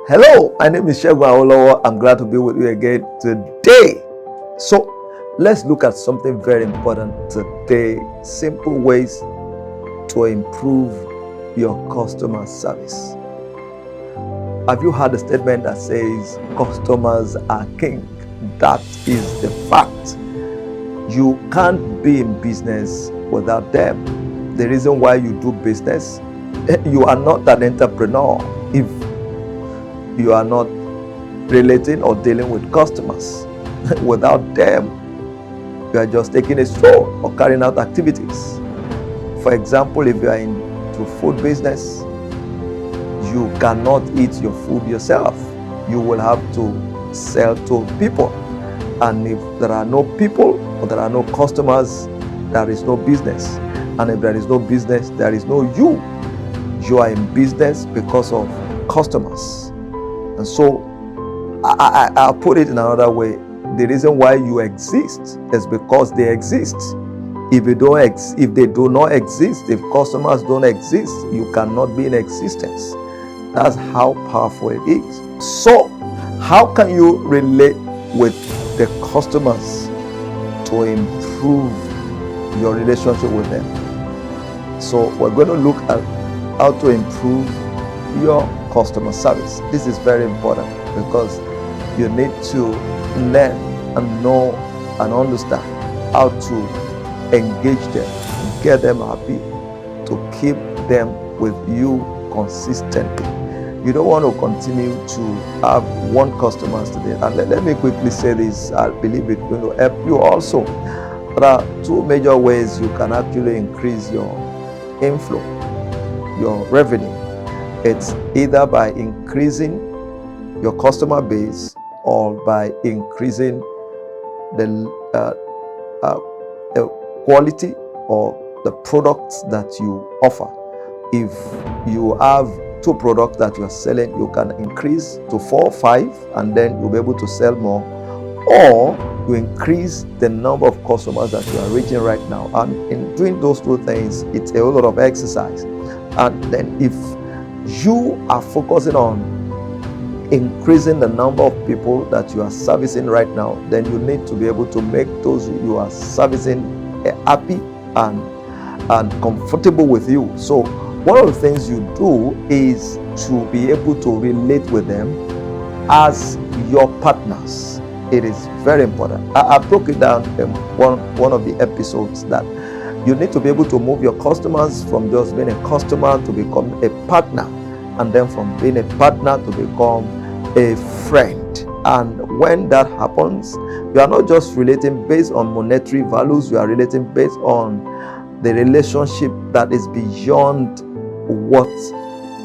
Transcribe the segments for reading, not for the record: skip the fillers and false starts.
Hello, my name is Shegun Awolowo. I'm glad to be with you again today. So, let's look at something very important today. Simple ways to improve your customer service. Have you heard a statement that says customers are king? That is the fact. You can't be in business without them. The reason why you do business, you are not an entrepreneur if you are not relating or dealing with customers. Without them, you are just taking a stroll or carrying out activities. For example, if you are into food business, you cannot eat your food yourself. You will have to sell to people. And if there are no people or there are no customers, there is no business. And if there is no business, there is no you. You are in business because of customers. And so I'll put it in another way. The reason why you exist is because they exist. If they do not exist, if customers don't exist, you cannot be in existence. That's how powerful it is. So, how can you relate with the customers to improve your relationship with them? So, we're going to look at how to improve your customer service. This is very important because you need to learn and know and understand how to engage them, get them happy, to keep them with you consistently. You don't want to continue to have one customer today. And let me quickly say this. I believe it's going to help you also. There are two major ways you can actually increase your inflow, your revenue. It's either by increasing your customer base or by increasing the quality or the products that you offer. If you have two products that you are selling, you can increase to 4 or 5 and then you'll be able to sell more, or you increase the number of customers that you are reaching right now. And in doing those two things, it's a whole lot of exercise. And then if you are focusing on increasing the number of people that you are servicing right now, then you need to be able to make those you are servicing happy and comfortable with you. So one of the things you do is to be able to relate with them as your partners. It is very important. I broke it down in one of the episodes that you need to be able to move your customers from just being a customer to become a partner, and then from being a partner to become a friend. And when that happens, you are not just relating based on monetary values, you are relating based on the relationship that is beyond what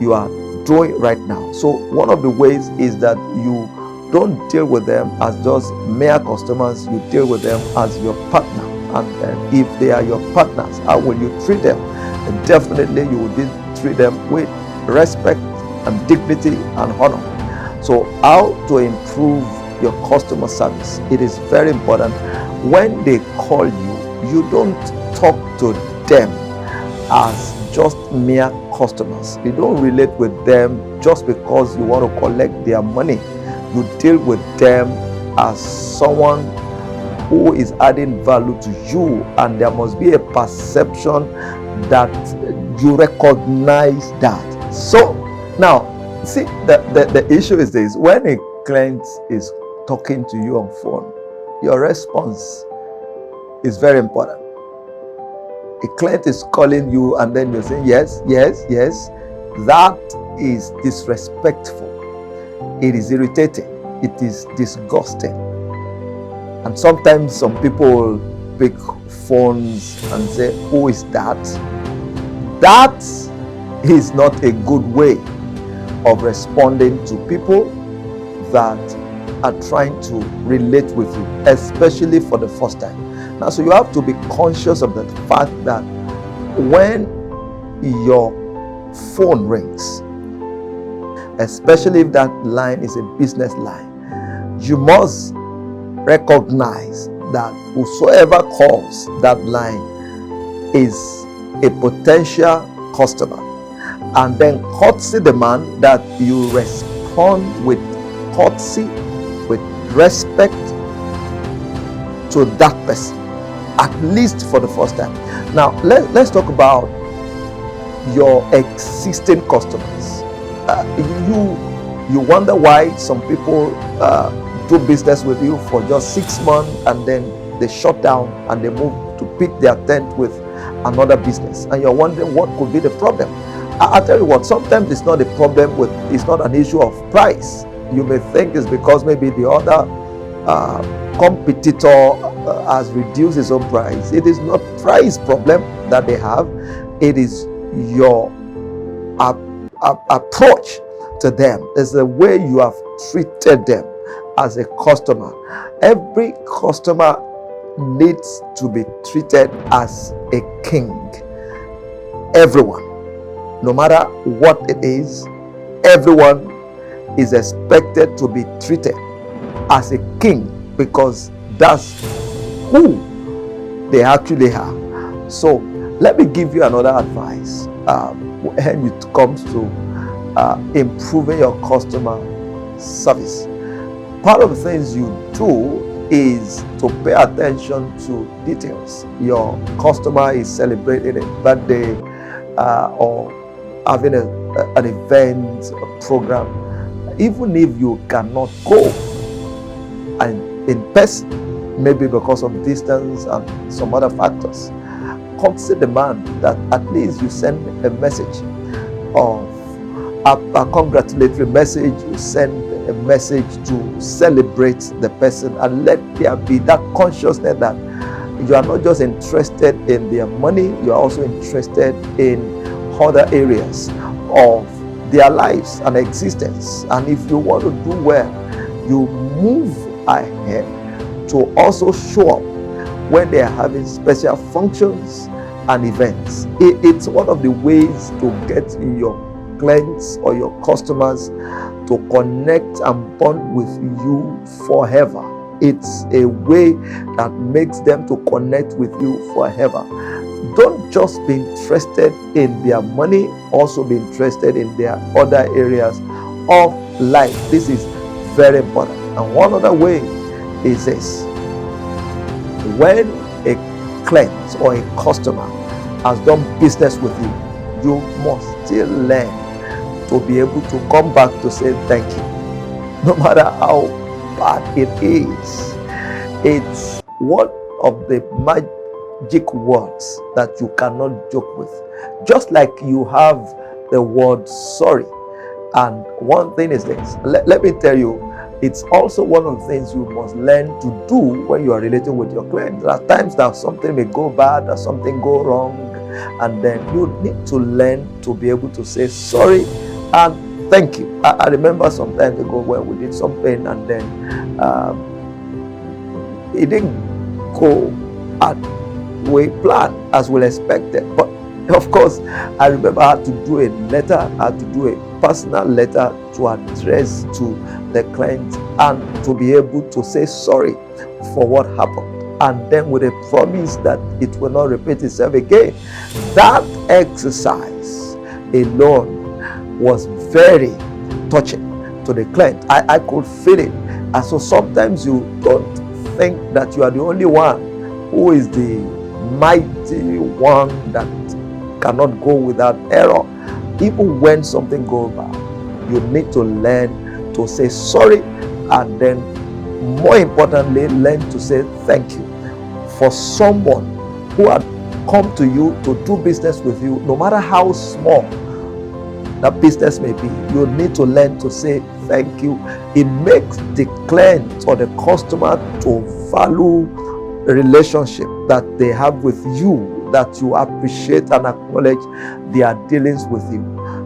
you are doing right now. So one of the ways is that you don't deal with them as just mere customers, you deal with them as your partner. And if they are your partners, how will you treat them? And definitely you will treat them with respect and dignity and honor. So how to improve your customer service? It is very important. When they call you, you don't talk to them as just mere customers. You don't relate with them just because you want to collect their money. You deal with them as someone who is adding value to you, and there must be a perception that you recognize that. So now, see, the issue is this: when a client is talking to you on phone, your response is very important. A client is calling you and then you're saying yes, yes, yes. That is disrespectful. It is irritating. It is disgusting. And sometimes some people pick phones and say, who is that? That is not a good way of responding to people that are trying to relate with you, especially for the first time. Now, so you have to be conscious of the fact that when your phone rings, especially if that line is a business line, you must recognize that whosoever calls that line is a potential customer, and then courtesy demand that you respond respond with courtesy, with respect to that person, at least for the first time. Now, let's talk about your existing customers. You wonder why some people do business with you for just 6 months and then they shut down and they move to pitch their tent with another business, and you're wondering what could be the problem. I'll tell you what, sometimes it's not a problem it's not an issue of price. You may think it's because maybe the other competitor has reduced his own price. It is not price problem that they have. It is your approach to them. It's the way you have treated them as a customer. Every customer needs to be treated as a king. Everyone, no matter what it is, everyone is expected to be treated as a king, because that's who they actually are. So let me give you another advice when it comes to improving your customer service. Part of the things you do is to pay attention to details. Your customer is celebrating a birthday or having an event, a program. Even if you cannot go and in person, maybe because of distance and some other factors, consider demand that at least you send a message of a congratulatory message, you send a message to celebrate the person, and let there be that consciousness that you are not just interested in their money, you are also interested in other areas of their lives and existence. And if you want to do well, you move ahead to also show up when they are having special functions and events. It's one of the ways to get your clients or your customers to connect and bond with you forever. It's a way that makes them to connect with you forever. Don't just be interested in their money, also be interested in their other areas of life. This is very important. And one other way is this: when a client or a customer has done business with you, you must still learn to be able to come back to say thank you, no matter how bad it is. It's one of the magic words that you cannot joke with. Just like you have the word sorry. And one thing is this, let me tell you, it's also one of the things you must learn to do when you are relating with your clients. There are times that something may go bad or something go wrong, and then you need to learn to be able to say sorry and thank you. I remember some time ago when we did something and then it didn't go at we planned as we expected. But of course, I remember I had to do a letter, I had to do a personal letter to address to the client and to be able to say sorry for what happened. And then with a promise that it will not repeat itself again. That exercise alone was very touching to the client. I could feel it. And so sometimes you don't think that you are the only one who is the mighty one that cannot go without error. Even when something goes bad, you need to learn to say sorry, and then more importantly, learn to say thank you. For someone who had come to you to do business with you, no matter how small that business may be, you need to learn to say thank you. It makes the client or the customer to value the relationship that they have with you, that you appreciate and acknowledge their dealings with you.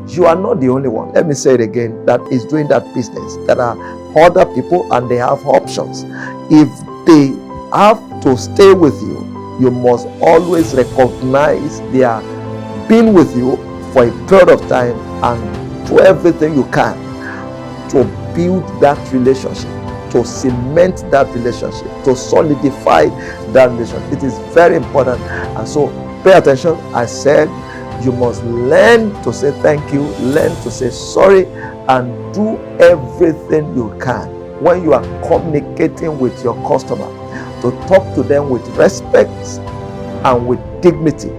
You are not the only one, let me say it again, that is doing that business. There are other people and they have options. If they have to stay with you, you must always recognize they are being with you for a period of time and do everything you can to build that relationship, to cement that relationship, to solidify that relationship. It is very important. And so pay attention. I said You must learn to say thank you, learn to say sorry, and do everything you can when you are communicating with your customer to talk to them with respect and with dignity.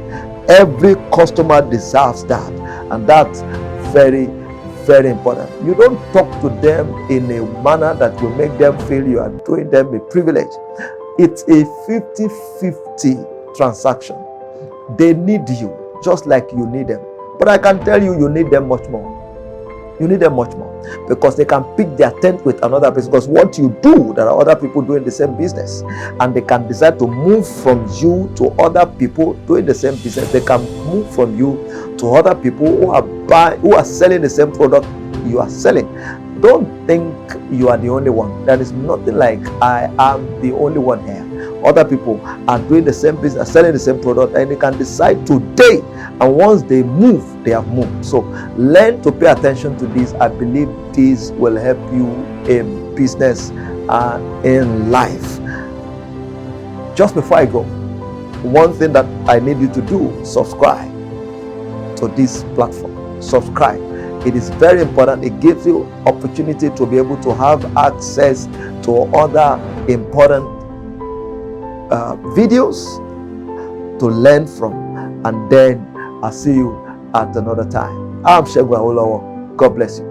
Every customer deserves that, and that's very, very important. You don't talk to them in a manner that will make them feel you are doing them a privilege. It's a 50-50 transaction. They need you just like you need them, but I can tell you, you need them much more. You need them much more, because they can pick their tent with another person. Because what you do, there are other people doing the same business, and they can decide to move from you to other people doing the same business. They can move from you to other people who are selling the same product you are selling. Don't think you are the only one. There is nothing like I am the only one here. Other people are doing the same business, selling the same product, and they can decide today, and once they move, they have moved. So learn to pay attention to this. I believe this will help you in business and in life. Just before I go, one thing that I need you to do: subscribe to this platform. Subscribe. It is very important. It gives you opportunity to be able to have access to other important videos to learn from. And then I'll see you at another time. I'm Shegun Awolowo. God bless you.